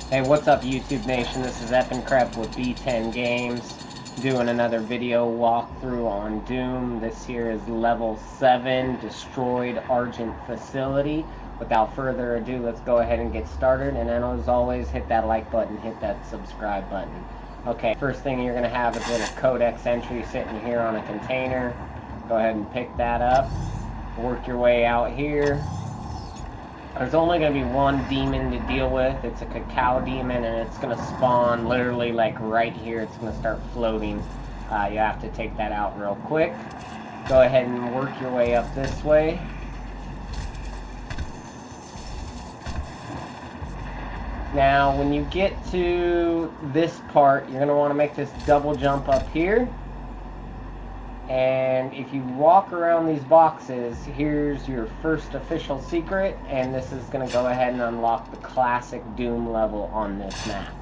Hey, what's up YouTube Nation? This is Eppincrep with B10 Games, doing another video walkthrough on Doom. This here is level 7, destroyed Argent facility. Without further ado, let's go ahead and get started, and then as always, hit that like button, hit that subscribe button. Okay, first thing you're going to have is a little codex entry sitting here on a container. Go ahead and pick that up, work your way out here. There's only going to be one demon to deal with. It's a cacao demon, and it's going to spawn literally like right here. It's going to start floating. You have to take that out real quick. Go ahead and work your way up this way. Now, when you get to this part, you're going to want to make this double jump up here. And if you walk around these boxes, here's your first official secret, and this is going to go ahead and unlock the classic Doom level on this map.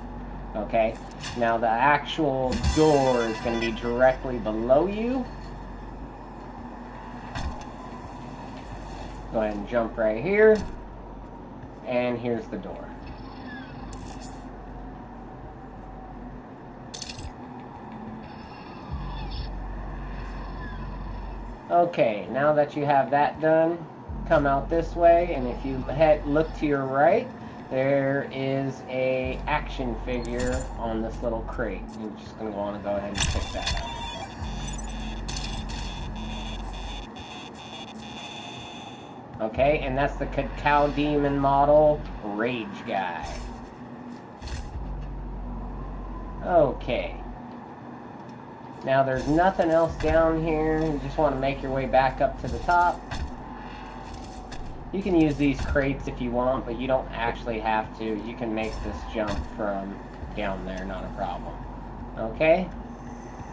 Okay? Now the actual door is going to be directly below you. Go ahead and jump right here. And here's the door. Okay, now that you have that done, come out this way, and if you look to your right, there is a action figure on this little crate. You're just going to want to go ahead and pick that up. Okay, and that's the Cacao Demon model Rage Guy. Okay. Now there's nothing else down here. You just want to make your way back up to the top. You can use these crates if you want, but you don't actually have to. You can make this jump from down there, not a problem. Okay?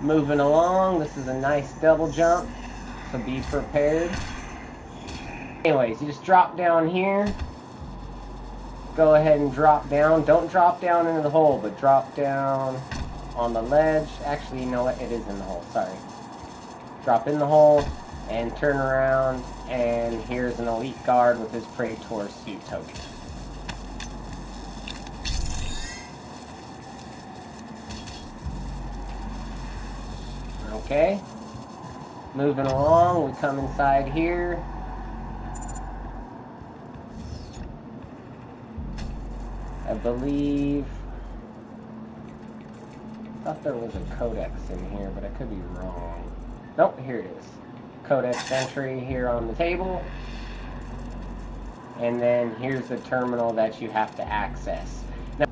Moving along. This is a nice double jump, so be prepared. Anyways, you just drop down here. Go ahead and drop down. Don't drop down into the hole, but drop down on the ledge. Actually, you know what? It is in the hole. Sorry. Drop in the hole and turn around, and here's an elite guard with his Praetor suit token. Okay. Moving along, we come inside here. I believe I thought there was a codex in here, but I could be wrong. Nope, here it is. Codex entry here on the table. And then here's the terminal that you have to access. Now,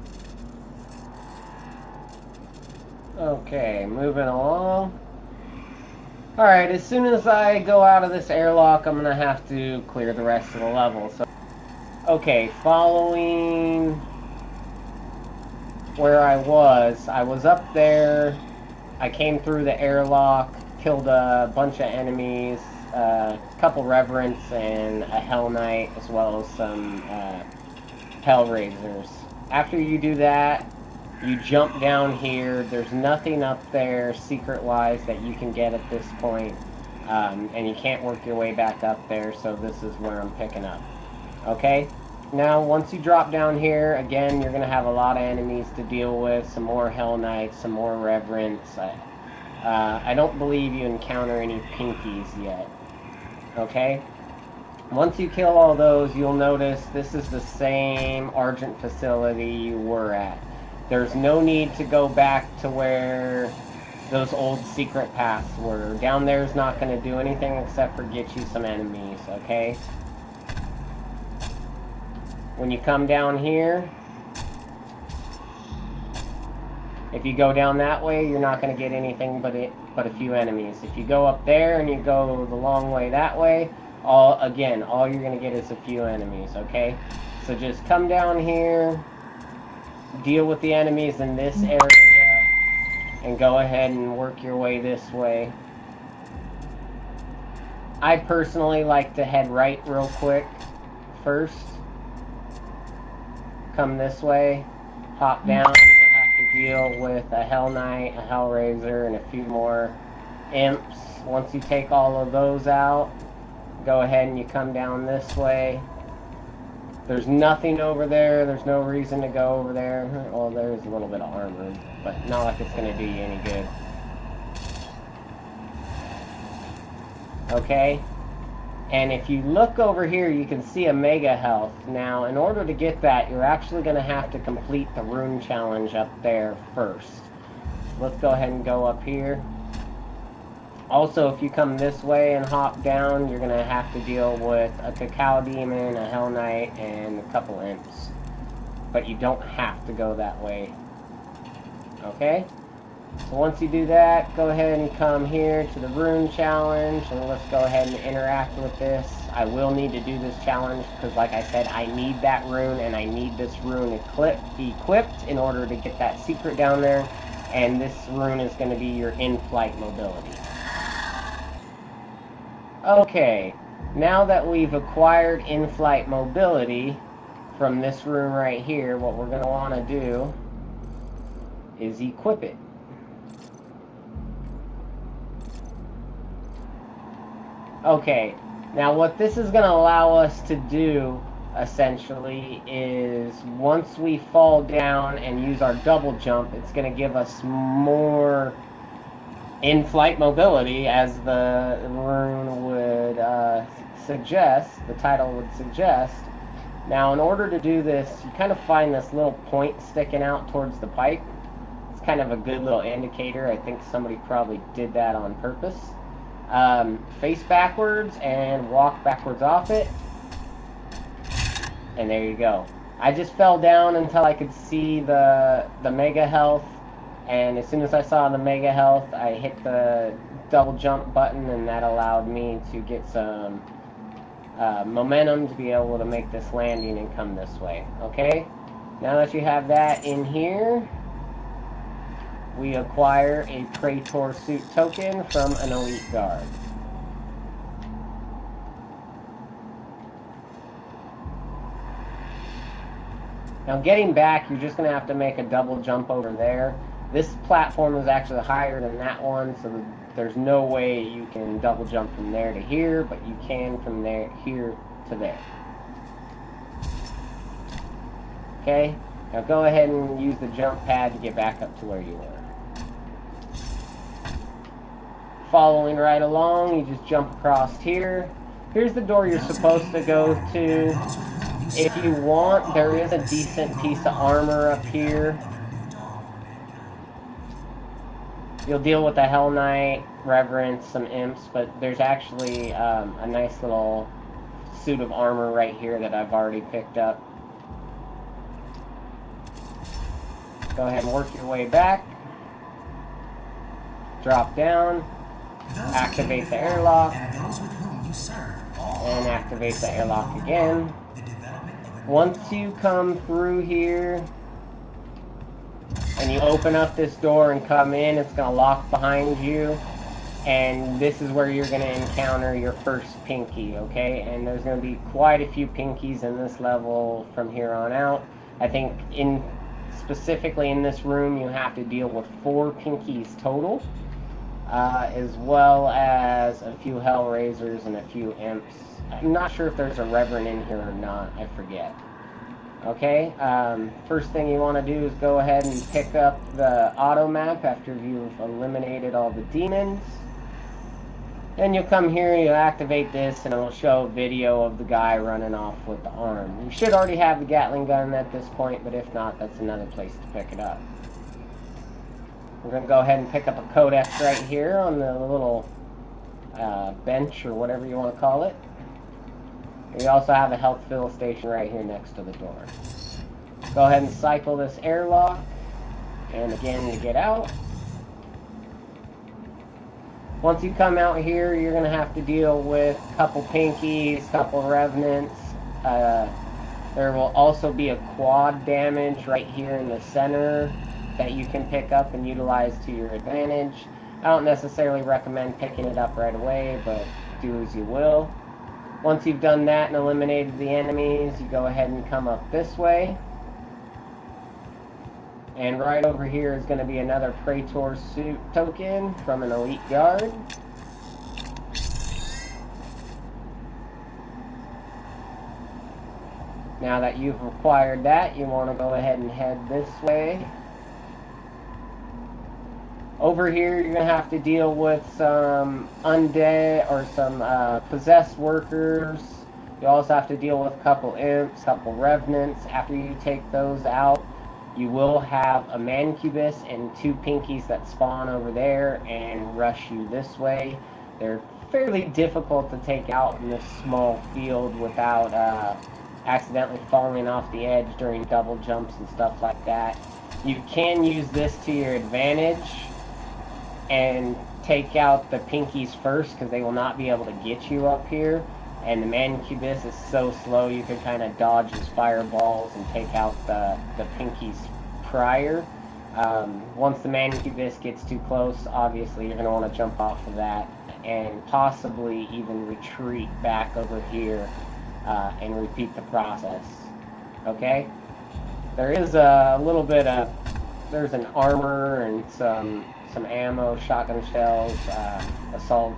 okay, moving along. Alright, as soon as I go out of this airlock, I'm going to have to clear the rest of the level. So, okay, following where I was up there. I came through the airlock, killed a bunch of enemies, a couple Reverends and a Hell Knight, as well as some Hellraisers. After you do that, you jump down here. There's nothing up there secret-wise that you can get at this point, and you can't work your way back up there, so this is where I'm picking up. Okay? Now, once you drop down here, again, you're going to have a lot of enemies to deal with. Some more Hell Knights, some more Reverends. I don't believe you encounter any Pinkies yet. Okay? Once you kill all those, you'll notice this is the same Argent facility you were at. There's no need to go back to where those old secret paths were. Down there is not going to do anything except for get you some enemies, okay? When you come down here, if you go down that way, you're not going to get anything but a few enemies. If you go up there and you go the long way that way, all you're going to get is a few enemies, okay? So just come down here, deal with the enemies in this area, and go ahead and work your way this way. I personally like to head right real quick first. Come this way, hop down, you'll have to deal with a Hell Knight, a Hellraiser, and a few more imps. Once you take all of those out, go ahead and you come down this way. There's nothing over there. There's no reason to go over there. Well, there's a little bit of armor, but not like it's going to do you any good. Okay? And if you look over here, you can see a mega health. Now, in order to get that, you're actually going to have to complete the rune challenge up there first. Let's go ahead and go up here. Also, if you come this way and hop down, you're going to have to deal with a Cacao Demon, a Hell Knight, and a couple imps. But you don't have to go that way. Okay? So once you do that, go ahead and come here to the rune challenge, and let's go ahead and interact with this. I will need to do this challenge, because like I said, I need that rune, and I need this rune equipped in order to get that secret down there. And this rune is going to be your in-flight mobility. Okay, now that we've acquired in-flight mobility from this rune right here, what we're going to want to do is equip it. Okay, now what this is going to allow us to do, essentially, is once we fall down and use our double jump, it's going to give us more in-flight mobility, as the rune would suggest, the title would suggest. Now, in order to do this, you kind of find this little point sticking out towards the pipe. It's kind of a good little indicator. I think somebody probably did that on purpose. Face backwards and walk backwards off it. And there you go. I just fell down until I could see the mega health. And as soon as I saw the mega health, I hit the double jump button, and that allowed me to get some momentum to be able to make this landing and come this way. Okay? Now that you have that in here, we acquire a Praetor suit token from an elite guard. Now getting back, you're just going to have to make a double jump over there. This platform is actually higher than that one, so there's no way you can double jump from there to here, but you can from here to there. Okay? Now go ahead and use the jump pad to get back up to where you were. Following right along, you just jump across here. Here's the door you're supposed to go to. If you want, there is a decent piece of armor up here. You'll deal with the Hell Knight, Reverence, some imps, but there's actually a nice little suit of armor right here that I've already picked up. Go ahead and work your way back. Drop down. Activate the airlock. And activate the airlock again. Once you come through here, and you open up this door and come in, it's going to lock behind you. And this is where you're going to encounter your first pinky, okay? And there's going to be quite a few pinkies in this level from here on out. I think specifically in this room, you have to deal with 4 pinkies total, as well as a few Hellraisers and a few imps. I'm not sure if there's a Reverend in here or not. I forget. Okay, first thing you want to do is go ahead and pick up the auto map after you've eliminated all the demons. Then you'll come here and you'll activate this, and it'll show a video of the guy running off with the arm. You should already have the Gatling gun at this point, but if not, that's another place to pick it up. We're going to go ahead and pick up a codex right here on the little bench, or whatever you want to call it. We also have a health fill station right here next to the door. Go ahead and cycle this airlock, and again, you get out. Once you come out here, you're going to have to deal with a couple pinkies, a couple revenants. There will also be a quad damage right here in the center that you can pick up and utilize to your advantage. I don't necessarily recommend picking it up right away, but do as you will. Once you've done that and eliminated the enemies, you go ahead and come up this way. And right over here is going to be another Praetor suit token from an elite guard. Now that you've acquired that, you want to go ahead and head this way. Over here, you're going to have to deal with some undead or some possessed workers. You also have to deal with a couple imps, a couple revenants. After you take those out, you will have a mancubus and 2 pinkies that spawn over there and rush you this way. They're fairly difficult to take out in this small field without accidentally falling off the edge during double jumps and stuff like that. You can use this to your advantage and take out the pinkies first, because they will not be able to get you up here. And the mancubus is so slow you can kind of dodge his fireballs and take out the pinkies prior. Once the mancubus gets too close, obviously you're going to want to jump off of that and possibly even retreat back over here and repeat the process. Okay? There is a little bit of, there's an armor and some ammo, shotgun shells, assault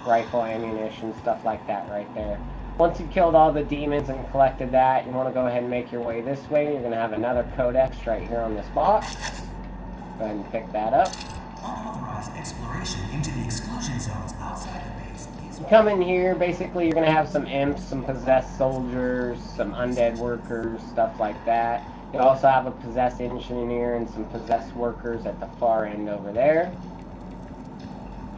rifle ammunition, stuff like that right there. Once you've killed all the demons and collected that, you want to go ahead and make your way this way. You're going to have another codex right here on this box. Go ahead and pick that up. Unauthorized exploration into the exclusion zones outside the base. You come in here, basically you're going to have some imps, some possessed soldiers, some undead workers, stuff like that. You also have a possessed engineer and some possessed workers at the far end over there.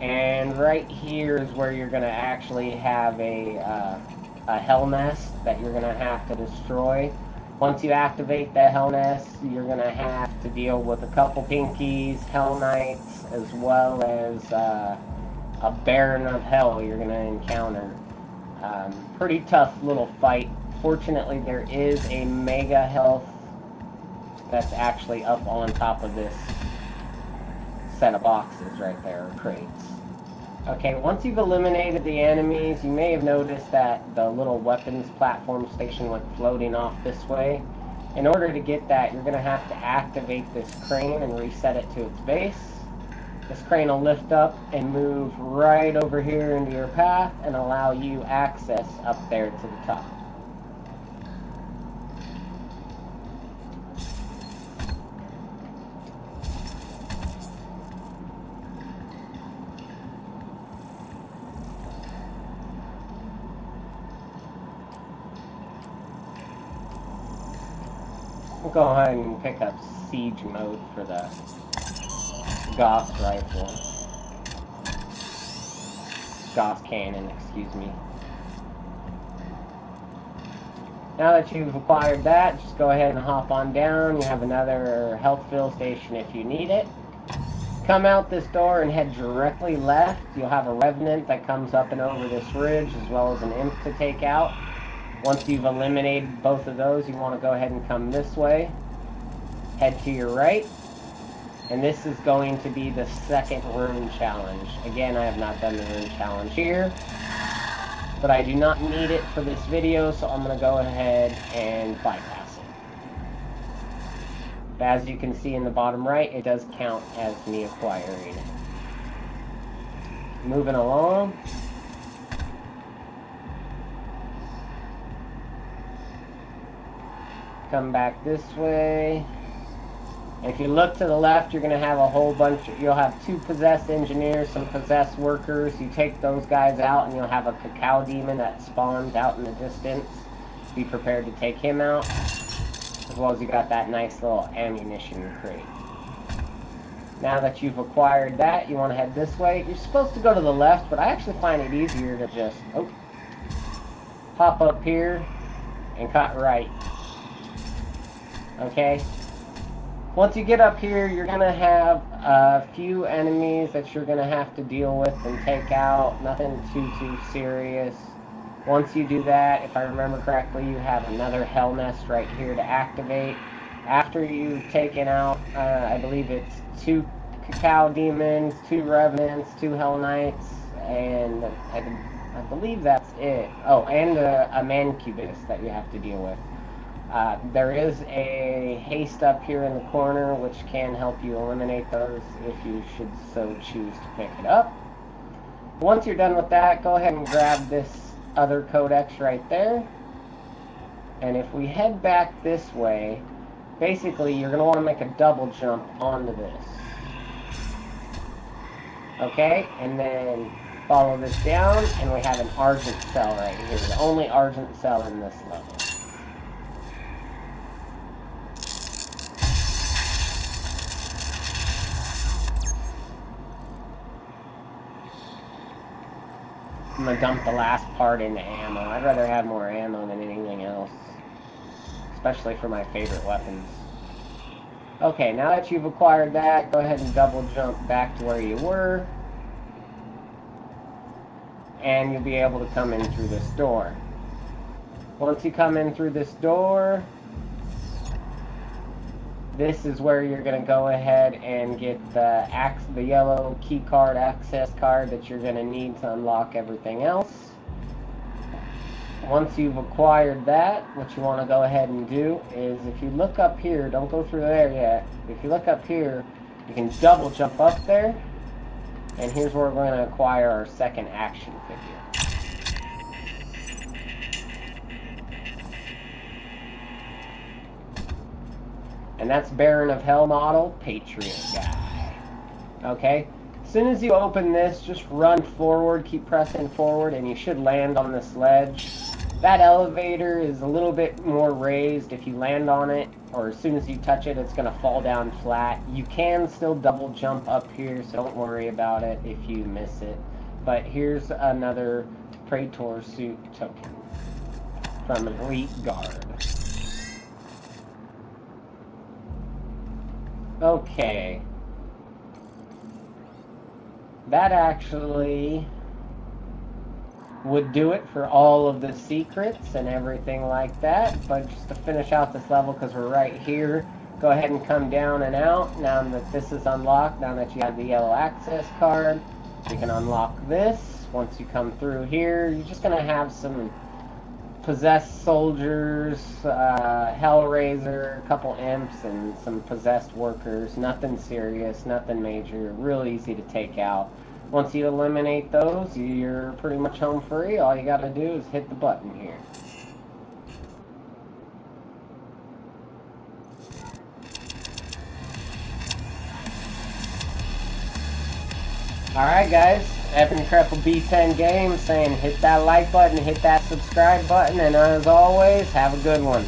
And right here is where you're going to actually have a hell nest that you're going to have to destroy. Once you activate the hell nest, you're going to have to deal with a couple pinkies, hell knights, as well as a baron of hell you're going to encounter. Pretty tough little fight. Fortunately, there is a mega health that's actually up on top of this set of boxes right there, or crates. Okay, once you've eliminated the enemies, you may have noticed that the little weapons platform station went floating off this way. In order to get that, you're going to have to activate this crane and reset it to its base. This crane will lift up and move right over here into your path and allow you access up there to the top. We'll go ahead and pick up siege mode for the Gauss rifle. Gauss cannon, excuse me. Now that you've acquired that, just go ahead and hop on down. You have another health fill station if you need it. Come out this door and head directly left. You'll have a revenant that comes up and over this ridge, as well as an imp to take out. Once you've eliminated both of those, you want to go ahead and come this way. Head to your right. And this is going to be the second rune challenge. Again, I have not done the rune challenge here, but I do not need it for this video, so I'm going to go ahead and bypass it. But as you can see in the bottom right, it does count as me acquiring it. Moving along. Come back this way. And if you look to the left, you're going to have a whole bunch. You'll have 2 possessed engineers, some possessed workers. You take those guys out, and you'll have a cacao demon that spawns out in the distance. Be prepared to take him out. As well as you got that nice little ammunition crate. Now that you've acquired that, you want to head this way. You're supposed to go to the left, but I actually find it easier to just hop up here and cut right. Okay? Once you get up here, you're going to have a few enemies that you're going to have to deal with and take out. Nothing too serious. Once you do that, if I remember correctly, you have another hell nest right here to activate. After you've taken out, I believe it's 2 cacao demons, 2 revenants, 2 hell knights, and I believe that's it. Oh, and a mancubus that you have to deal with. There is a haste up here in the corner, which can help you eliminate those if you should so choose to pick it up. Once you're done with that, go ahead and grab this other codex right there. And if we head back this way, basically you're going to want to make a double jump onto this. Okay, and then follow this down, and we have an Argent cell right here. The only Argent cell in this level. I'm gonna dump the last part into ammo. I'd rather have more ammo than anything else. Especially for my favorite weapons. Okay, now that you've acquired that, go ahead and double jump back to where you were. And you'll be able to come in through this door. Once you come in through this door, this is where you're going to go ahead and get the yellow key card access card that you're going to need to unlock everything else. Once you've acquired that, what you want to go ahead and do is, if you look up here, don't go through there yet. If you look up here, you can double jump up there, and here's where we're going to acquire our second action figure. And that's Baron of Hell model, Patriot guy. Okay? As soon as you open this, just run forward, keep pressing forward, and you should land on this ledge. That elevator is a little bit more raised. If you land on it, or as soon as you touch it, it's going to fall down flat. You can still double jump up here, so don't worry about it if you miss it. But here's another Praetor suit token from Elite Guard. Okay. That actually would do it for all of the secrets and everything like that. But just to finish out this level, because we're right here, go ahead and come down and out. Now that this is unlocked, now that you have the yellow access card, you can unlock this. Once you come through here, you're just going to have some possessed soldiers, Hellraiser, a couple imps, and some possessed workers. Nothing serious, nothing major, real easy to take out. Once you eliminate those, you're pretty much home free. All you gotta do is hit the button here. Alright guys, Evan Crepple B10 Games saying hit that like button, hit that subscribe button, and as always, have a good one.